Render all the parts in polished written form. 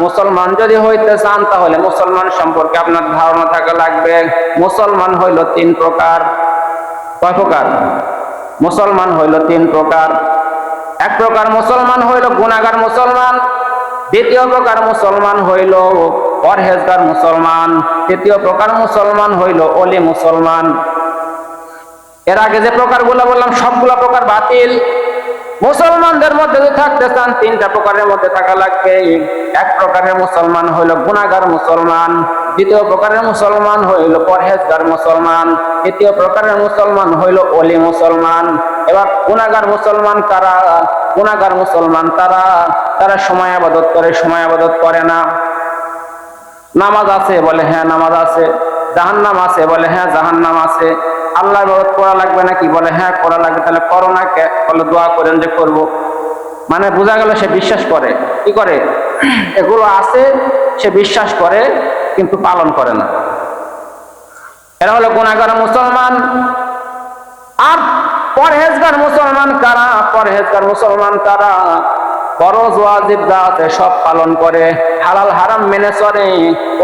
মুসলমান যদি হইতে চান তাহলে মুসলমান সম্পর্কে আপনার ধারণা থাকা লাগবে। মুসলমান হইল তিন প্রকার। কয় প্রকার? মুসলমান হইল তিন প্রকার। এক প্রকার মুসলমান হইল গুনাহগার মুসলমান, দ্বিতীয় প্রকার মুসলমান হইল পরহেজগার মুসলমান, তৃতীয় প্রকার মুসলমান হইল ওলি মুসলমান। এর আগে যে প্রকারগুলো বললাম সবগুলো প্রকার বাতিল। মুসলমানদের মধ্যে যদি থাকতে চান তিনটা প্রকারের মধ্যে থাকা লাগবে। এক প্রকারের মুসলমান হইল গুনাহগার মুসলমান, দ্বিতীয় প্রকারের মুসলমান হইল পরহেজগার মুসলমান, তৃতীয় প্রকারের মুসলমান হইল ওলি মুসলমান। এবার গুনাহগার মুসলমান কারা? গুনাহগার মুসলমান তারা সময় ইবাদত করে, সময় ইবাদত করে না। নামাজ আছে বলে হ্যাঁ নামাজ আছে। জাহান্নাম আছে বলে হ্যাঁ জাহান্নাম আছে। আল্লাহ ইবাদত করা লাগবে নাকি? বলে হ্যাঁ করা লাগবে। তাহলে করো না কে? বলে দোয়া করেন যে করব। মানে বোঝা গেল সে বিশ্বাস করে। কি করে? এগুলো আছে, সে বিশ্বাস করে কিন্তু পালন করে না। এরা হলো গুনাহগার মুসলমান। আর পরহেজগার মুসলমান কারা? পরহেজগার মুসলমান কারা? ফরজ ওয়াজিব যা আছে সব পালন করে, হালাল হারাম মেনে চলে,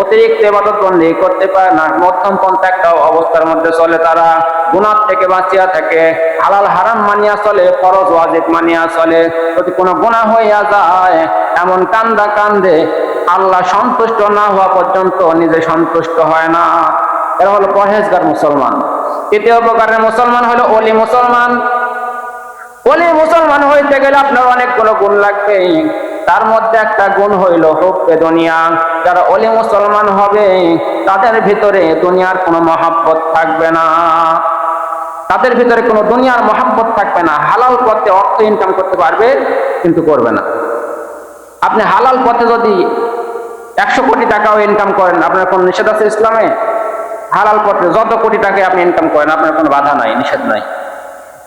অতিরিক্ত ইবাদত বন্দি করতে পারে না, মধ্যম পন্থা একটা অবস্থার মধ্যে চলে। তারা গুনাহ থেকে বাঁচিয়া থাকে, হালাল হারাম মানিয়া চলে, ফরজ ওয়াজিব মানিয়া চলে। যদি কোনো গুনাহ হইয়া যায় এমন কান্দা কান্দে, আল্লাহ সন্তুষ্ট না হওয়া পর্যন্ত নিজে সন্তুষ্ট হয় না। এরা হলো পরহেজগার মুসলমান। তৃতীয় প্রকারের মুসলমান হলো ওলি মুসলমান। ওলি মুসলমান হইতে গেলে আপনার অনেকগুলো গুণ লাগবে। তার মধ্যে একটা গুণ হইল হুব্বে দুনিয়া। যারা ওলি মুসলমান হবে তাদের ভিতরে দুনিয়ার কোনো মহাব্বত থাকবে না। তাদের ভিতরে কোনো দুনিয়ার মহাব্বত থাকবে না। হালাল পথে অর্থ ইনকাম করতে পারবে কিন্তু করবে না। আপনি হালাল পথে যদি 100 কোটি টাকাও ইনকাম করেন, আপনার কোনো নিষেধ আছে ইসলামে? হালাল পথে যত কোটি টাকা আপনি ইনকাম করেন আপনার কোনো বাধা নাই, নিষেধ নাই।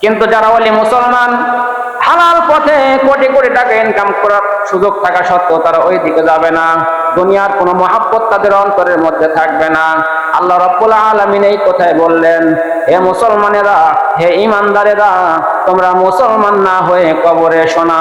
কিন্তু যারা ওলি মুসলমান, হালাল পথে কোটি কোটি টাকা ইনকাম করার সুযোগ থাকা সত্ত্বেও তারা ওই দিকে যাবে না। দুনিয়ার কোনো মহাব্বত তাদের অন্তরের মধ্যে থাকবে না। আল্লাহ রাব্বুল আলামিন এই কথাই বললেন, হে মুসলমানেরা, হে ঈমানদারেরা, তোমরা মুসলমান না হয়ে কবরে এসো না।